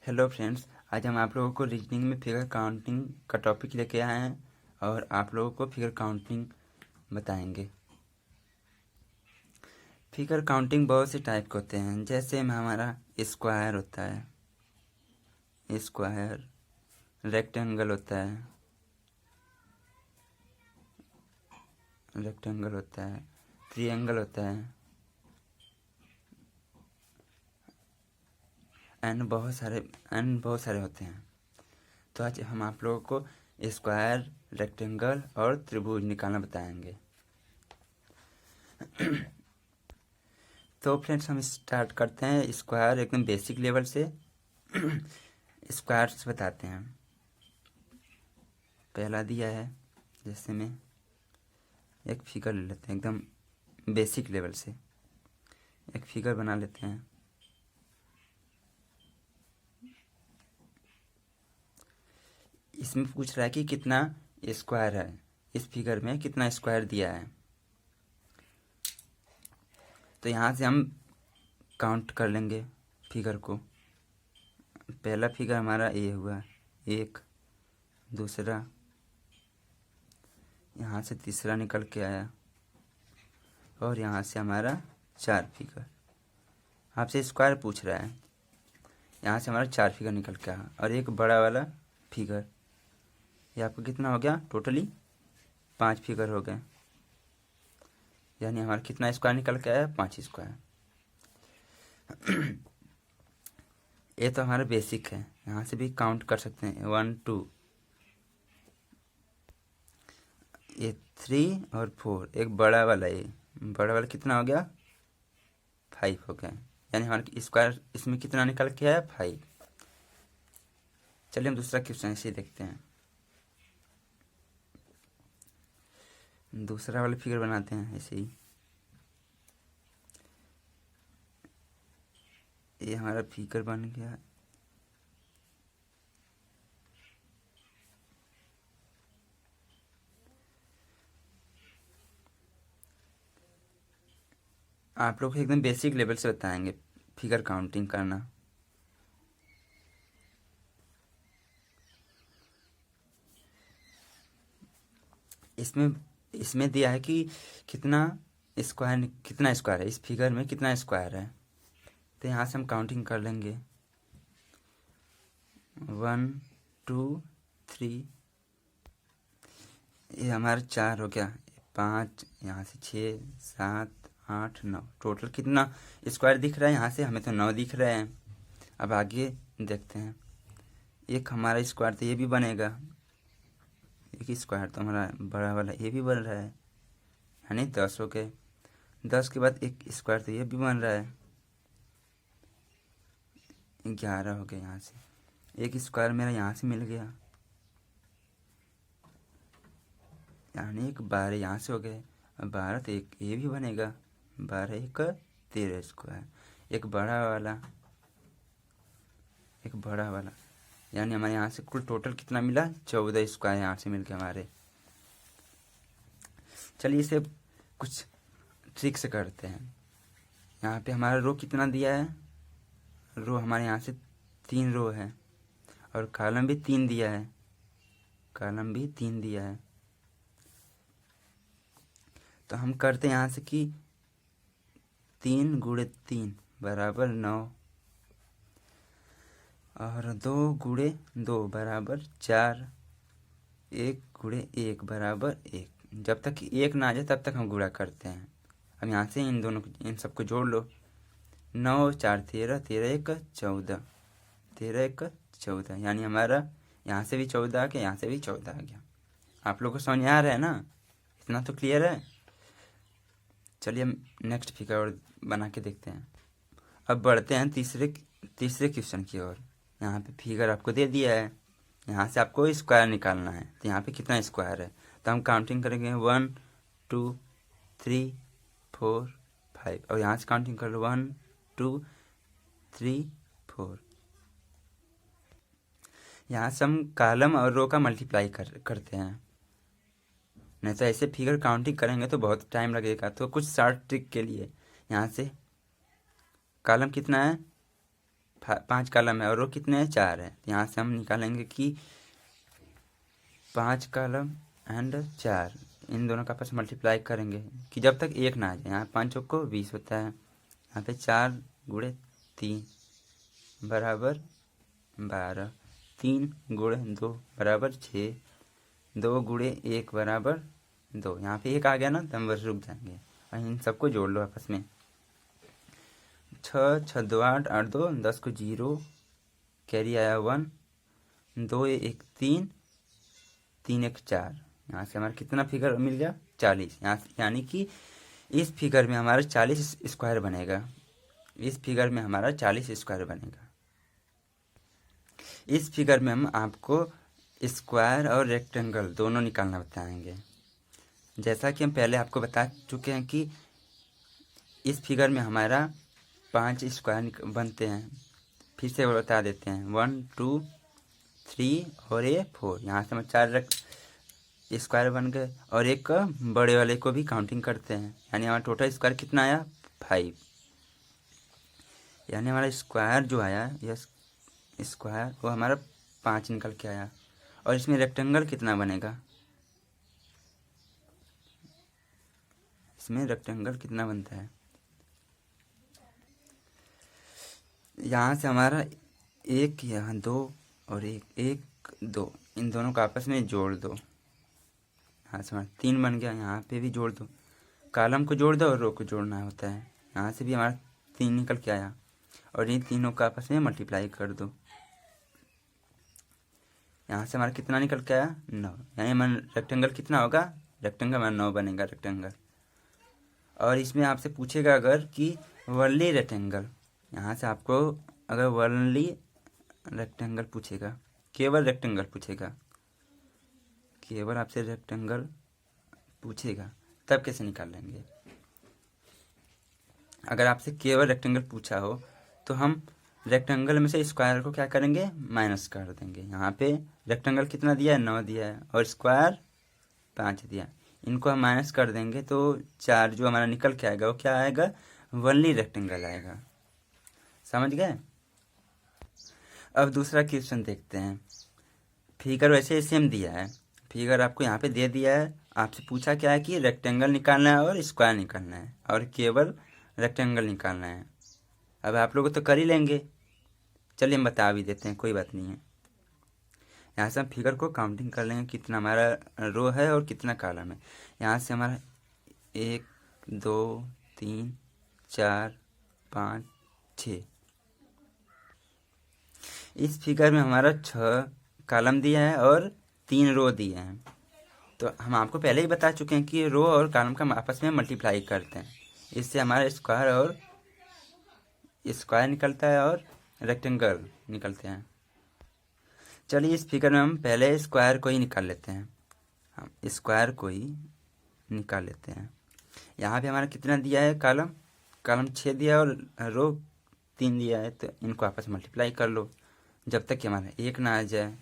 Hello friends, आज हम आप लोगों को रीजनिंग में फिगर काउंटिंग का टॉपिक लेके आए हैं और आप लोगों को फिगर काउंटिंग बताएंगे। फिगर काउंटिंग बहुत से टाइप के होते हैं, जैसे में हमारा स्क्वायर होता है, स्क्वायर, रेक्टेंगल होता है, रेक्टेंगल होता है, ट्रायंगल होता है एंड बहुत सारे होते हैं। तो आज हम आप लोगों को स्क्वायर, रेक्टेंगल और त्रिभुज निकालना बताएंगे। तो फ्रेंड्स, हम स्टार्ट करते हैं स्क्वायर एकदम बेसिक लेवल से। स्क्वायर से बताते हैं। पहला दिया है, जैसे में एक फिगर ले लेते हैं एकदम बेसिक लेवल से। एक फिगर बना लेते हैं। इसमें पूछ रहा है कि कितना स्क्वायर है, इस फिगर में कितना स्क्वायर दिया है। तो यहाँ से हम काउंट कर लेंगे फिगर को। पहला फिगर हमारा ए हुआ, एक, दूसरा, यहाँ से तीसरा निकल के आया और यहाँ से हमारा 4 फिगर। आपसे स्क्वायर पूछ रहा है, यहाँ से हमारा 4 फिगर निकल के आया और एक बड़ा वाला फिगर। ये आपका कितना हो गया? टोटली 5 फिगर हो गए, यानी हमारा कितना स्क्वायर निकल के आया? 5 स्क्वायर। ये तो हमारा बेसिक है, यहाँ से भी काउंट कर सकते हैं। 1 2, ये 3 और 4। एक बड़ा वाला, ये बड़ा वाला कितना हो गया? 5 हो गया, यानी हमारा स्क्वायर इसमें कितना निकल के आया? 5। चलिए हम दूसरा क्वेश्चन ऐसे ही देखते हैं। दूसरा वाला फिगर बनाते हैं ऐसे ही। ये हमारा फिगर बन गया। आप लोग एकदम बेसिक लेवल से बताएंगे फिगर काउंटिंग करना। इसमें इसमें दिया है कि कितना स्क्वायर है, इस फिगर में कितना स्क्वायर है। तो यहाँ से हम काउंटिंग कर लेंगे। 1 2 3, ये हमारा 4 हो गया, 5, यहाँ से 6 7 8 9। टोटल कितना स्क्वायर दिख रहा है? यहाँ से हमें तो 9 दिख रहे हैं। अब आगे देखते हैं। एक हमारा स्क्वायर तो ये भी बनेगा, एक स्क्वायर तो हमारा बड़ा वाला ये भी बन रहा है, यानी 10 हो गए। 10 के बाद एक स्क्वायर तो ये भी बन रहा है, 11 हो गए। यहाँ से एक स्क्वायर मेरा यहाँ से मिल गया, यानी एक 12 यहाँ से हो गए। 12 तो एक ये भी बनेगा, 12 एक 13 स्क्वायर। एक बड़ा वाला, यानी हमारे यहाँ से कुल टोटल कितना मिला? 14 स्क्वायर यहाँ से मिल गए हमारे। चलिए इसे कुछ ट्रिक से करते हैं। यहाँ पे हमारा रो कितना दिया है? रो हमारे यहाँ से 3 रो है और कॉलम भी 3 दिया है, कॉलम भी 3 दिया है। तो हम करते हैं यहाँ से कि 3 गुणे 3 बराबर 9 और 2 गुणे 2 बराबर 4, 1 गुणे 1 बराबर 1। जब तक 1 ना आ जाए तब तक हम गुणा करते हैं। अब यहाँ से इन सबको जोड़ लो। 9 4 13, 13 1 14, 13 1 14, यानी हमारा यहाँ से भी 14 आ गया, यहाँ से भी 14 आ गया। आप लोग को समझ में आ रहा है ना? इतना तो क्लियर है। चलिए हम नेक्स्ट फिगर और बना के देखते हैं। अब बढ़ते हैं तीसरे क्वेश्चन की ओर। यहाँ पे फिगर आपको दे दिया है, यहाँ से आपको स्क्वायर निकालना है। तो यहाँ पे कितना स्क्वायर है? तो हम काउंटिंग करेंगे 1 2 3 4 5, और यहाँ से काउंटिंग कर लो 1 2 3 4। यहाँ से हम कॉलम और रो का मल्टीप्लाई करते हैं, नहीं तो ऐसे फिगर काउंटिंग करेंगे तो बहुत टाइम लगेगा। तो कुछ शॉर्ट ट्रिक के लिए यहाँ से कॉलम कितना है? 5 कॉलम है और रो कितने हैं 4 है। यहाँ से हम निकालेंगे कि 5 कॉलम एंड 4 इन दोनों का आपस में मल्टीप्लाई करेंगे कि जब तक 1 ना आ जाए। यहाँ 5 को 20 होता है, यहाँ पे 4 गुणे 3 बराबर 12, 3 गुणे 2 बराबर 6, 2 गुणे 1 बराबर 2। यहाँ पे 1 आ गया ना तो हम बस रुक जाएंगे और इन सबको जोड़ लो आपस में। 6 6 2 8 8 2 10 को 0, कैरी आया 1, 2 1 3 3 1 4। यहाँ से हमारा कितना फिगर मिल गया 40। यहाँ यानी कि इस फिगर में हमारा 40 स्क्वायर बनेगा। इस फिगर में हमारा 40 स्क्वायर बनेगा। इस फिगर में हम आपको स्क्वायर और रेक्टेंगल दोनों निकालना बताएंगे। जैसा कि हम पहले आपको बता चुके हैं कि इस फिगर में हमारा 5 स्क्वायर बनते हैं। फिर से बता देते हैं 1 2 3 और ये 4। यहाँ से हम 4 स्क्वायर बन गए और एक बड़े वाले को भी काउंटिंग करते हैं, यानी हमारा टोटल स्क्वायर कितना आया 5। यानी हमारा स्क्वायर जो आया यह स्क्वायर वो हमारा 5 निकल के आया। और इसमें रेक्टेंगल कितना बनेगा, इसमें रेक्टेंगल कितना बनता है, यहाँ से हमारा 1 यहाँ 2 और 1 1 2 इन दोनों को आपस में जोड़ दो। यहाँ से हमारा 3 बन गया, यहाँ पे भी जोड़ दो। कॉलम को जोड़ दो और रो को जोड़ना होता है। यहाँ से भी हमारा 3 निकल के आया और इन तीनों को आपस में मल्टीप्लाई कर दो। यहाँ से हमारा कितना निकल के आया 9। यानी हमारा रेक्टेंगल कितना होगा, रेक्टेंगल हमारा 9 बनेगा रेक्टेंगल। और इसमें आपसे पूछेगा अगर कि वर्ली रेक्टेंगल, यहाँ से आपको अगर वर्ली रेक्टेंगल पूछेगा, केवल रेक्टेंगल पूछेगा, केवल आपसे रेक्टेंगल पूछेगा तब कैसे निकाल लेंगे। अगर आपसे केवल रेक्टेंगल पूछा हो तो हम रेक्टेंगल में से स्क्वायर को क्या करेंगे माइनस कर देंगे। यहाँ पे रेक्टेंगल कितना दिया है 9 दिया है और स्क्वायर 5 दिया, इनको हम माइनस कर देंगे तो 4 जो हमारा निकल के आएगा वो क्या आएगा वर्ली रेक्टेंगल आएगा। समझ गए। अब दूसरा क्वेश्चन देखते हैं। फिगर वैसे सेम दिया है, फिगर आपको यहाँ पे दे दिया है। आपसे पूछा क्या है कि रेक्टेंगल निकालना है और स्क्वायर निकालना है और केवल रेक्टेंगल निकालना है। अब आप लोग तो कर ही लेंगे, चलिए हम बता भी देते हैं, कोई बात नहीं है। यहाँ से हम फिगर को काउंटिंग कर लेंगे कितना हमारा रो है और कितना कॉलम है। यहाँ से हमारा 1 2 3 4 5 6। इस फिगर में हमारा 6 कॉलम दिया है और 3 रो दिए हैं। तो हम आपको पहले ही बता चुके हैं कि रो और कॉलम का आपस में मल्टीप्लाई करते हैं, इससे हमारा स्क्वायर और स्क्वायर निकलता है और रेक्टेंगल निकलते हैं। चलिए इस फिगर में हम पहले स्क्वायर को ही निकाल लेते हैं। हम स्क्वायर को ही निकाल लेते हैं। यहाँ पे हमारा कितना दिया है कॉलम, कॉलम 6 दिया है और रो 3 दिया है, तो इनको आपस में मल्टीप्लाई कर लो जब तक कि हमारा 1 ना आ जाए।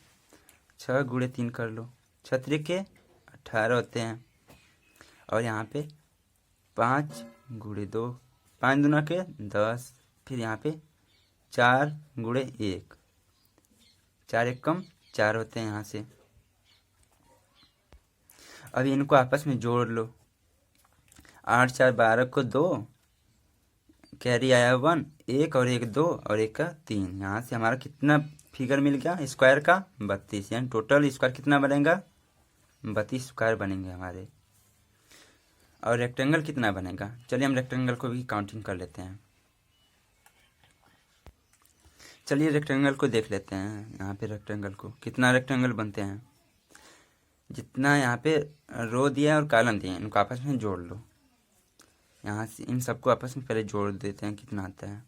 6 गुणे 3 कर लो, 6 त्रिके 18 होते हैं और यहाँ पे 5 गुणे 2 5 दूना के 10, फिर यहाँ पे 4 गुणे 1 4 1 कम 4 होते हैं यहाँ से। अब इनको आपस में जोड़ लो। 8 4 12 को 2, कैरी आया 1 1 और 1 2 और 1 का 3। यहाँ से हमारा कितना फिगर मिल गया स्क्वायर का 32। यानी टोटल स्क्वायर कितना बनेगा 32 स्क्वायर बनेंगे हमारे। और रेक्टेंगल कितना बनेगा, चलिए हम रेक्टेंगल को भी काउंटिंग कर लेते हैं। चलिए रेक्टेंगल को देख लेते हैं। यहाँ पे रेक्टेंगल को कितना रेक्टेंगल बनते हैं, जितना यहाँ पे रो दिया और कॉलम दिया इनको आपस में जोड़ लो। यहाँ से इन सबको आपस में पहले जोड़ देते हैं, कितना आता है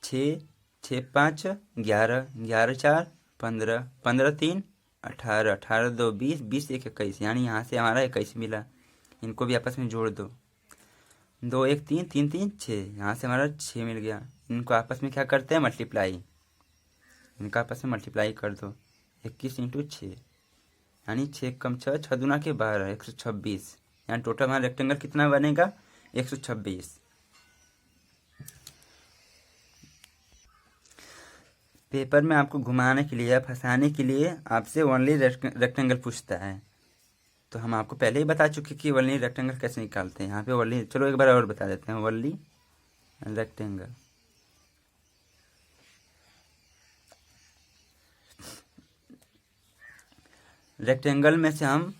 6 6 5 11 11 4 15 15 3 18 18 2 20 20 1 21। यानी यहाँ से हमारा 21 मिला, इनको भी आपस में जोड़ दो। 2 1 3 3 3 6, यहाँ से हमारा 6 मिल गया। इनको आपस में क्या करते हैं मल्टीप्लाई, इनका आपस में मल्टीप्लाई कर दो। 21 × 6 यानी 6 कम 6 6 दूना के 12 126। यानी टोटल हमारा रेक्टेंगल कितना बनेगा 126। पेपर में आपको घुमाने के लिए, फंसाने के लिए आपसे ओनली रेक्टेंगल पूछता है। तो हम आपको पहले ही बता चुके कि ओनली रेक्टेंगल कैसे निकालते हैं। यहाँ पे ओनली, चलो एक बार और बता देते हैं, ओनली रेक्टेंगल। रेक्टेंगल में से हम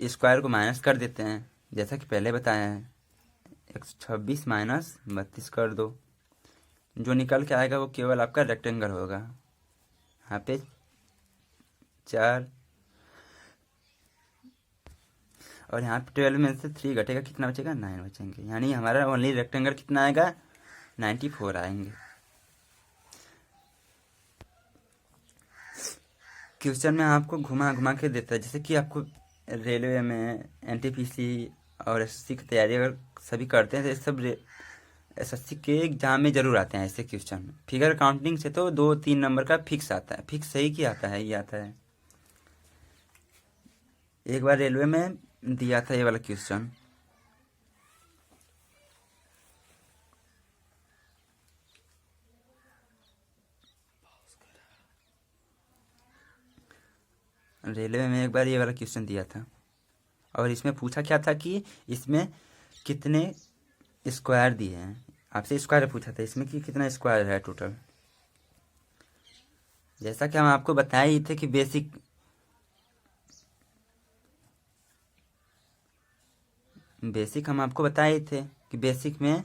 स्क्वायर को माइनस कर देते हैं, जैसा कि पहले बताया है। 126 माइनस 32 कर दो, जो निकल के आएगा वो केवल आपका रेक्टेंगल होगा। यहाँ पे 4 और यहाँ पे 12 में से 3 घटेगा, कितना बचेगा? 9 बचेंगे। यानी हमारा ओनली रेक्टेंगल कितना आएगा? 94 आएंगे। क्वेश्चन में आपको घुमा घुमा के देता है, जैसे कि आपको रेलवे में एनटीपीसी और एसएससी की तैयारी अगर सभी करते हैं तो ये सब एसएससी के एग्जाम में जरूर आते हैं ऐसे क्वेश्चन। फिगर काउंटिंग से तो 2-3 नंबर का फिक्स आता है, फिक्स सही की आता है, ये आता है। एक बार रेलवे में दिया था ये वाला क्वेश्चन। रेलवे में एक बार ये वाला क्वेश्चन दिया था और इसमें पूछा क्या था कि इसमें कितने स्क्वायर दिए हैं। आपसे स्क्वायर पूछा था इसमें कि कितना स्क्वायर है टोटल। जैसा कि हम आपको बताए ही थे कि बेसिक हम आपको बताए ही थे कि बेसिक में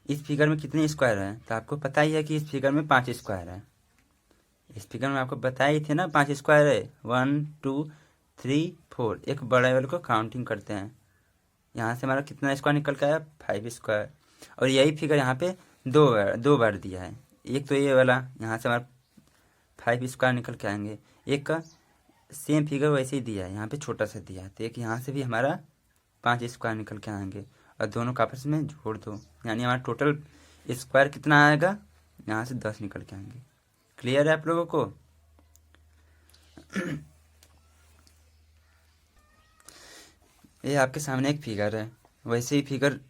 इस फिगर में कितने स्क्वायर हैं। तो आपको पता ही है कि इस फिगर में 5 स्क्वायर है। इस फिगर में आपको बताए ही थे ना 5 स्क्वायर है। 1 2 3 4। एक बड़े वाले को काउंटिंग करते हैं। यहाँ से हमारा कितना स्क्वायर निकल के आया? 5 स्क्वायर। और यही फिगर यहाँ पे दो बार दिया है। एक तो ये वाला, यहाँ से हमारा 5 स्क्वायर निकल के आएंगे। एक का सेम फिगर वैसे ही दिया है, यहाँ पे छोटा सा दिया है। तो एक यहाँ से भी हमारा 5 स्क्वायर निकल के आएंगे और दोनों का आपस में जोड़ दो, यानी हमारा टोटल स्क्वायर कितना आएगा? यहाँ से 10 निकल के आएंगे। क्लियर है आप लोगों को? ये आपके सामने एक फिगर है, वैसे ही फिगर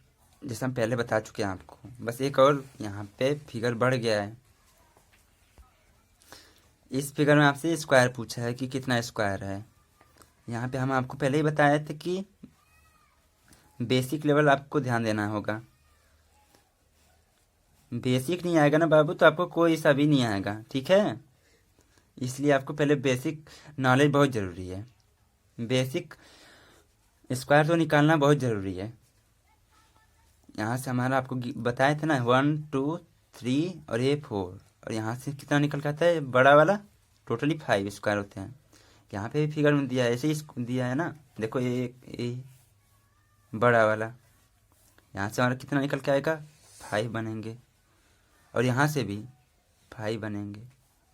जैसे हम पहले बता चुके हैं आपको, बस एक और यहाँ पे फिगर बढ़ गया है। इस फिगर में आपसे स्क्वायर पूछा है कि कितना स्क्वायर है। यहाँ पे हम आपको पहले ही बताए थे कि बेसिक लेवल आपको ध्यान देना होगा। बेसिक नहीं आएगा ना बाबू तो आपको कोई सा भी नहीं आएगा, ठीक है? इसलिए आपको पहले बेसिक नॉलेज बहुत ज़रूरी है। बेसिक स्क्वायर तो निकालना बहुत ज़रूरी है। यहाँ से हमारा आपको बताए थे ना 1 2 3 और ये 4, और यहाँ से कितना निकल के आता है? बड़ा वाला टोटली 5 स्क्वायर होते हैं। यहाँ पे भी फिगर में दिया है, ऐसे ही दिया है ना, देखो ये बड़ा वाला। यहाँ से हमारा कितना निकल के आएगा? 5 बनेंगे। और यहाँ से भी 5 बनेंगे।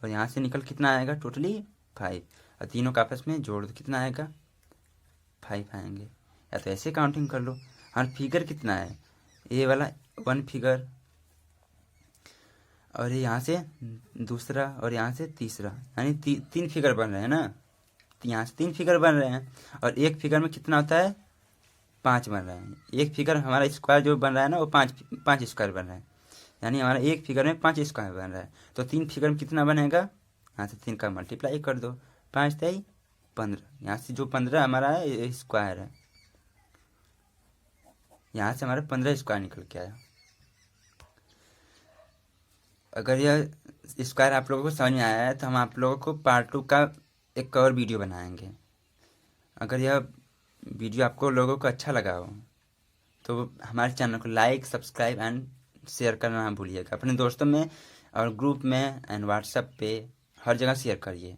और यहाँ से निकल कितना आएगा? टोटली 5। और तीनों का आपस में जोड़ दो, कितना आएगा? 5 आएंगे। या तो ऐसे काउंटिंग कर लो। और फिगर कितना है? ये वाला 1 फिगर, और ये यहाँ से दूसरा, और यहाँ से तीसरा, यानी 3 फिगर बन रहे हैं ना। यहाँ से 3 फिगर बन रहे हैं और एक फिगर में कितना होता है? 5 बन रहे हैं। एक फिगर हमारा स्क्वायर जो बन रहा है ना वो 5 स्क्वायर बन रहा है, यानी हमारा एक फिगर में 5 स्क्वायर बन रहा है। तो 3 फिगर में कितना बनेगा? यहाँ से 3 का मल्टीप्लाई कर दो, 5 3 15। यहाँ से जो 15 हमारा है ये स्क्वायर है। यहाँ से हमारा 15 स्क्वायर निकल के आया। अगर यह स्क्वायर आप लोगों को समझ में आया है तो हम आप लोगों को पार्ट 2 का एक और वीडियो बनाएंगे। अगर यह वीडियो आपको लोगों को अच्छा लगा हो तो हमारे चैनल को लाइक, सब्सक्राइब एंड शेयर करना ना भूलिएगा। अपने दोस्तों में और ग्रुप में एंड व्हाट्सएप पे हर जगह शेयर करिए।